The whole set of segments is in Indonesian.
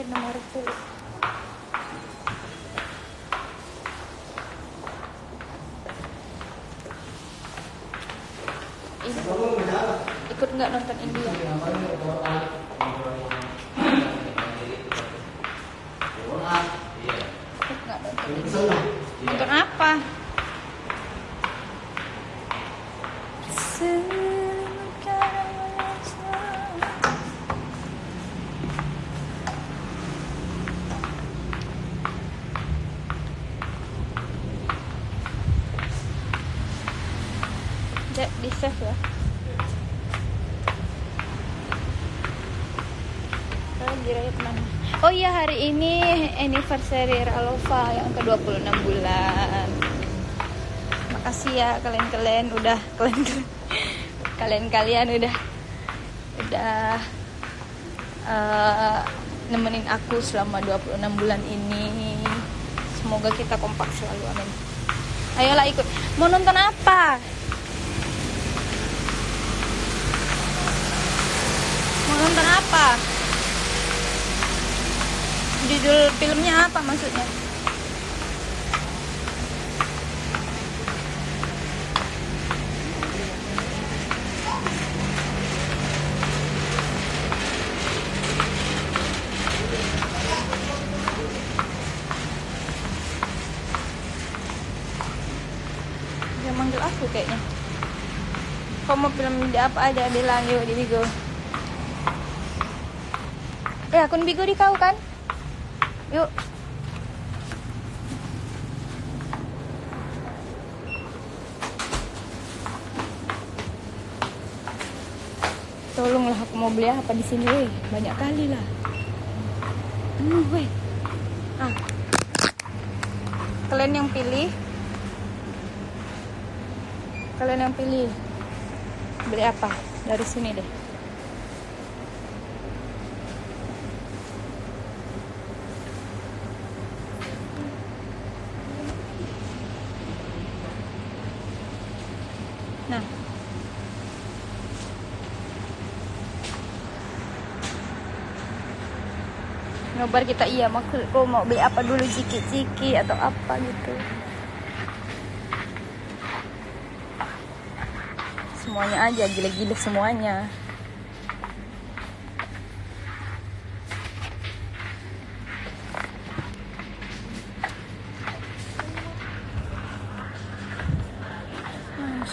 nomor 10. Ikut nggak nonton India? Ikut nggak nonton India? Nonton apa? Di save ya. Dirayat mana? Oh iya, hari ini anniversary Ralova yang ke-26 bulan. Makasih ya kalian udah kalian udah nemenin aku selama 26 bulan ini. Semoga kita kompak selalu, amin. Ayolah ikut. Mau nonton apa? Mau nonton apa? Judul filmnya apa maksudnya? Dia manggil aku kayaknya. Kau mau film di apa aja, bilang yuk di Bigo. Akun Bigo di kau kan? Yuk. Tolonglah, aku mau beli apa di sini, weh. Banyak kali lah. Weh. Kalian yang pilih. Beli apa? Dari sini deh. Nah, nobar kita kau mau beli apa dulu, ciki-ciki atau apa gitu. Semuanya aja, gila-gila semuanya.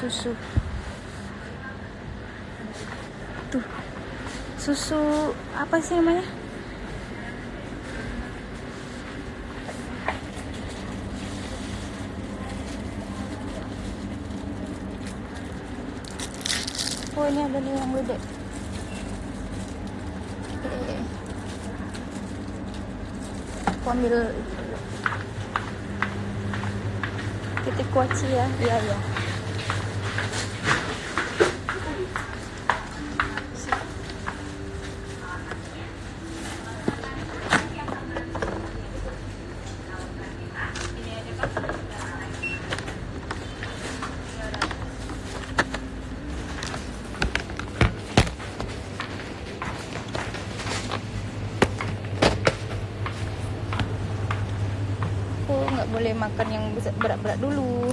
Susu. Tuh. Susu apa sih namanya? Oh, ini ada nih yang gede. Aku ambil titik kuaci ya. Iya. Nggak boleh makan yang berat-berat dulu,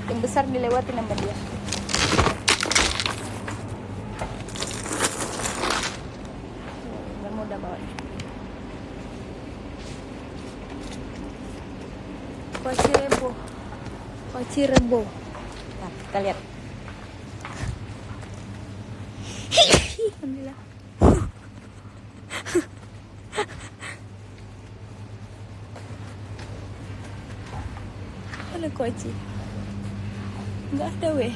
yang besar dilewatin sama dia. Nggak mudah bawa. Kuaci rebo. Nah, kita lihat. Alhamdulillah. Mana kuaci? Nggak ada weh.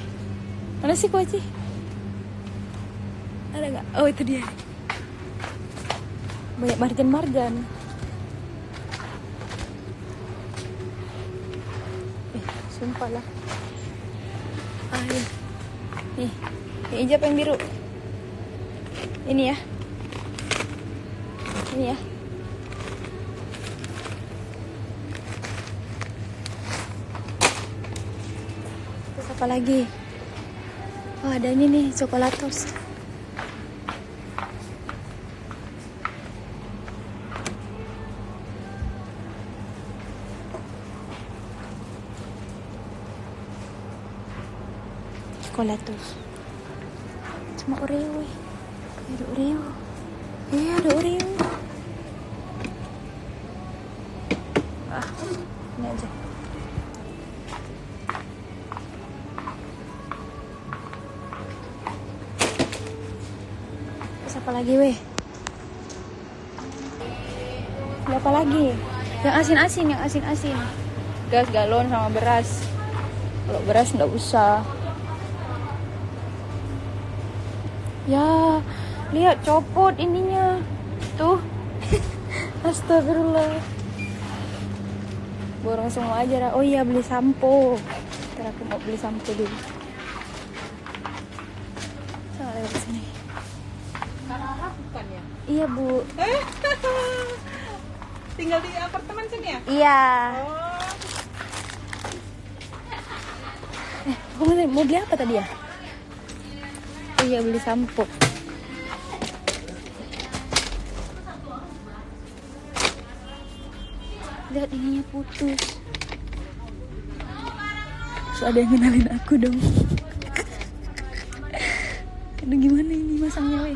Mana sih kuaci? Ada nggak? Oh, itu dia. Banyak marjan-marjan. Sumpah lah. Nih, yang hijab, yang biru. Ini ya. Terus apa lagi? Oh, ada ini nih, coklatos. sekolah tuh. Cuma Oreo. Ada Oreo. Ada Oreo. Ini aja. Terus apa lagi weh? Berapa lagi? Yang asin-asin. Gas galon sama beras. Kalau beras nggak usah. Ya, lihat copot ininya. Tuh. Astagfirullah. Borong semua aja. Oh iya, beli sampo. Ntar aku mau beli sampo dulu. Coba lewat sini. Karena bukan ya? Iya, Bu. Tinggal di apartemen sini ya? Iya. Oh. Aku mau beli apa tadi ya? Oh iya, beli sampo. Lihat ininya putus. Terus ada yang kenalin aku dong. Aduh, gimana ini masangnya weh?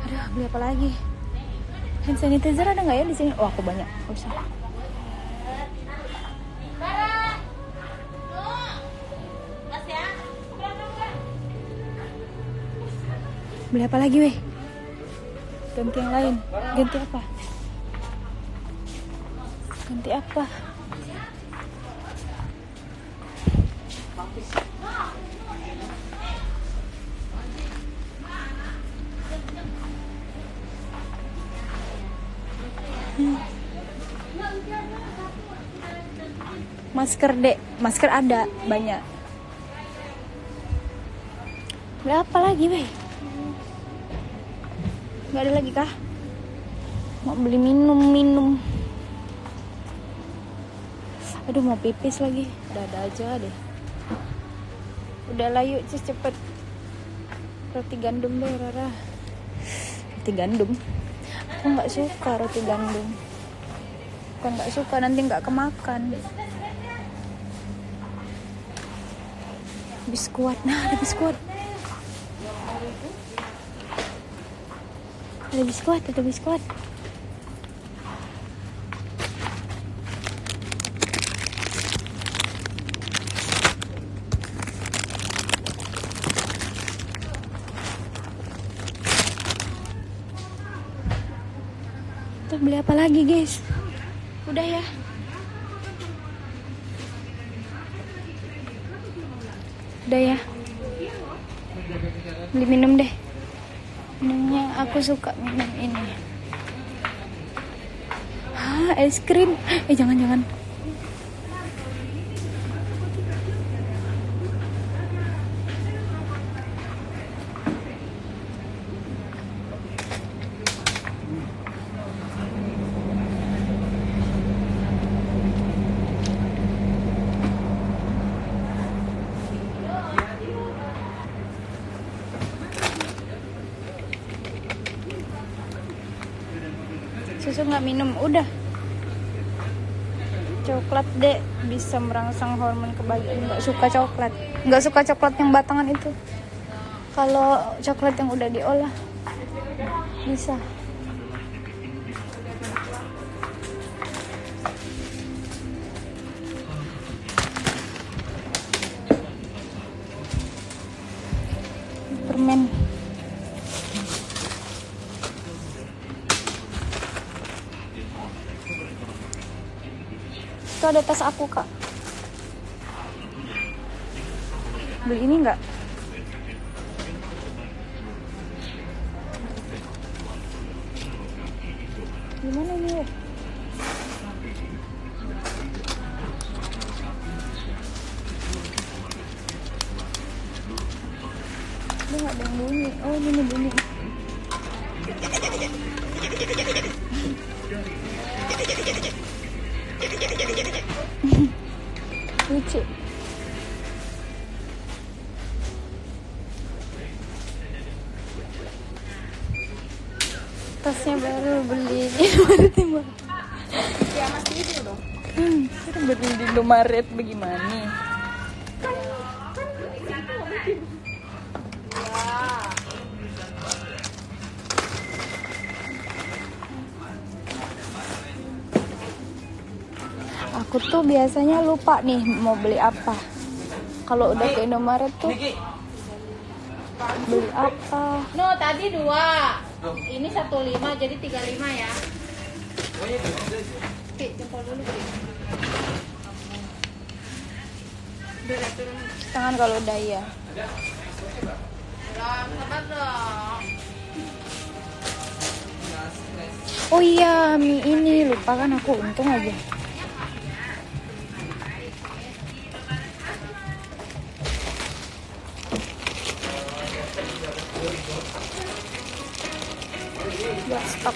Aduh, beli apa lagi? Hand sanitizer ada nggak ya di sini? Oh, aku banyak. Gak usah. Beli apa lagi weh? Ganti yang lain. Ganti apa? Ganti apa? Masker dek. Masker ada banyak. Beli apa lagi weh? Nggak ada lagi kah? Mau beli minum. Aduh, mau pipis lagi. Udah ada aja deh. Udahlah yuk, cepet. Roti gandum deh, Rara. Roti gandum? Aku nggak suka roti gandum. Bukan nggak suka, nanti nggak kemakan. Biskuit. Nah, ada biskuit. Ada biskuit. Tuh, beli apa lagi guys? Udah ya. Beli minum deh. Minumnya aku suka minum ini. Es krim. Jangan. Susu nggak minum, udah. Coklat deh, bisa merangsang hormon kebahagiaan. Nggak suka coklat yang batangan itu. Kalau coklat yang udah diolah bisa. Permen. Itu ada tas aku kak. Beli ini nggak? Gimana ini ya? Dia nggak ada yang bunyi. Oh, ini bunyi. Lucu. Tasnya baru beli. Baru timbul. Ya masih itu dong. Beli di Indomaret bagaimana? Aku tuh biasanya lupa nih mau beli apa. Kalau udah ke Indomaret tuh beli apa? No, tadi 2. Ini 15 jadi 35 ya. Pi, jempol dulu, Pi. Tangan kalau udah ya. Sabar dong. Oh iya, mie ini lupa kan aku, untung aja. Ya, stop.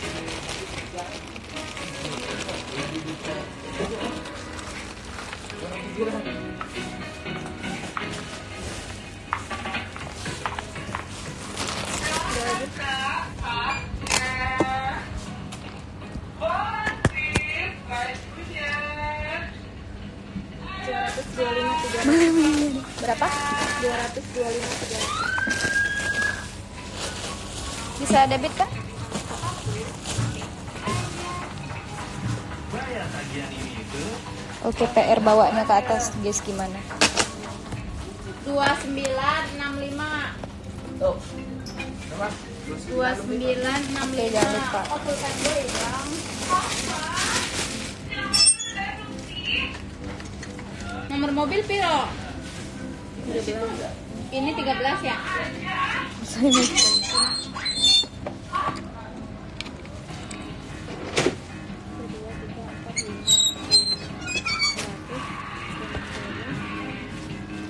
Berapa? 225. Bisa debit kan? Oke, PR bawanya ke atas, guys, gimana? 2965. 2965. Oke, jangan lupa. Nomor mobil piro? Ini 13 ya?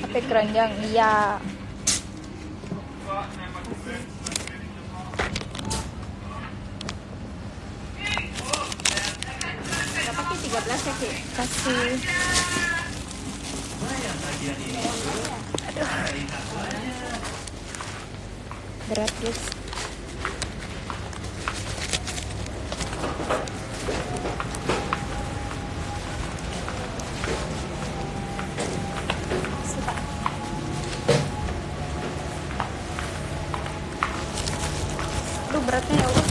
HP keranjang, iya. Berapa Ki? 13 ya Ki? Kasih. Berat, guys. Aduh, beratnya ya Allah.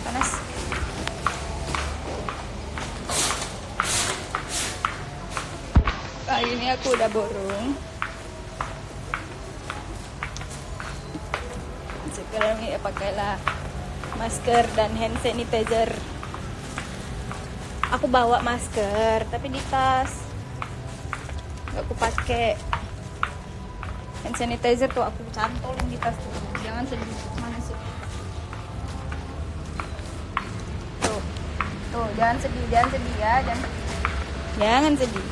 Panas. Kali ini aku udah borong. Sekarang ya pakailah masker dan hand sanitizer. Aku bawa masker tapi di tas. Gak aku pakai. Hand sanitizer tuh aku cantolin di tas tuh. Jangan sedih. Mana sih? Tuh, jangan sedih ya, jangan sedih.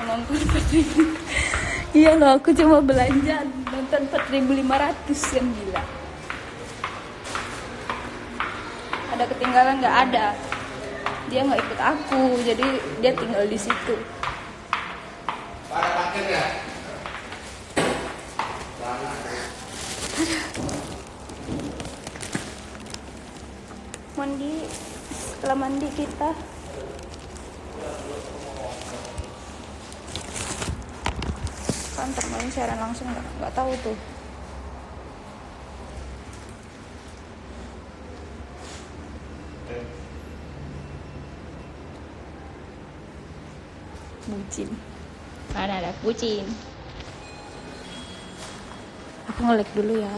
Nonton 4.000. Iya loh, aku cuma belanja nonton 4.500 yang gila. Ada ketinggalan nggak ada, dia nggak ikut aku, jadi dia tinggal di situ. Ada paket ya? Mandi, setelah mandi kita kantor paling siaran langsung nggak tahu tuh. Bucin. Mana ada bucin? Aku nge-lag dulu ya.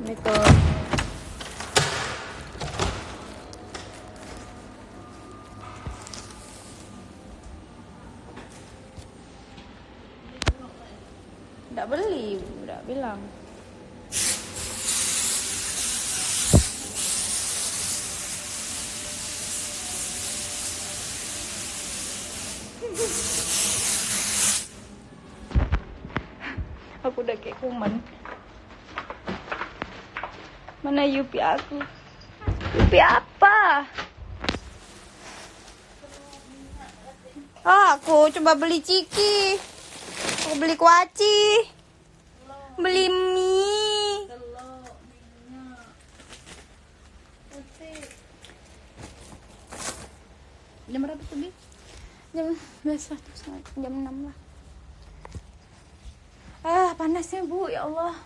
Assalamualaikum. Nggak beli, udah bilang. Aku udah kayak kuman. Mana Yupi aku? Yupi apa? Aku coba beli ciki. Aku beli kuaci. Beli mie. Jam berapa tuh, Bi? Jam biasa jam 6 lah. Panasnya Bu, ya Allah.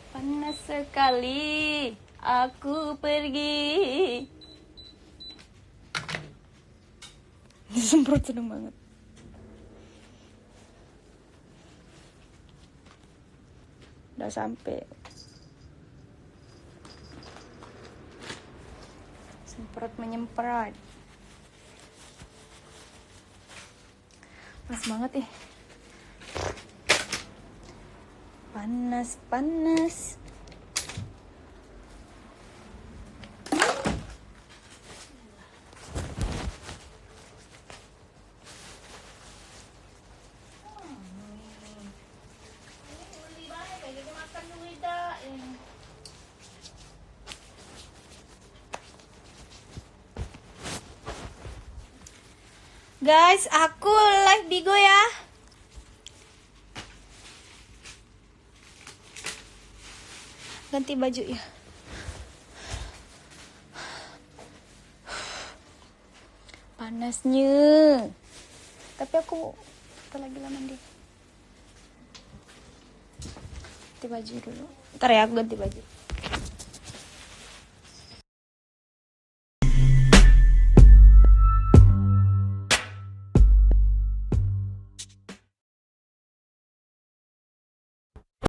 Panas sekali. Aku pergi. Disemprot seneng banget. Udah sampai. Semprot menyemprot. Panas banget ya. Panas, panas. Guys, aku live Bigo ya. Ganti baju ya. Panasnya. Tapi aku lagi lah mandi. Ganti baju dulu. Ntar ya aku ganti baju.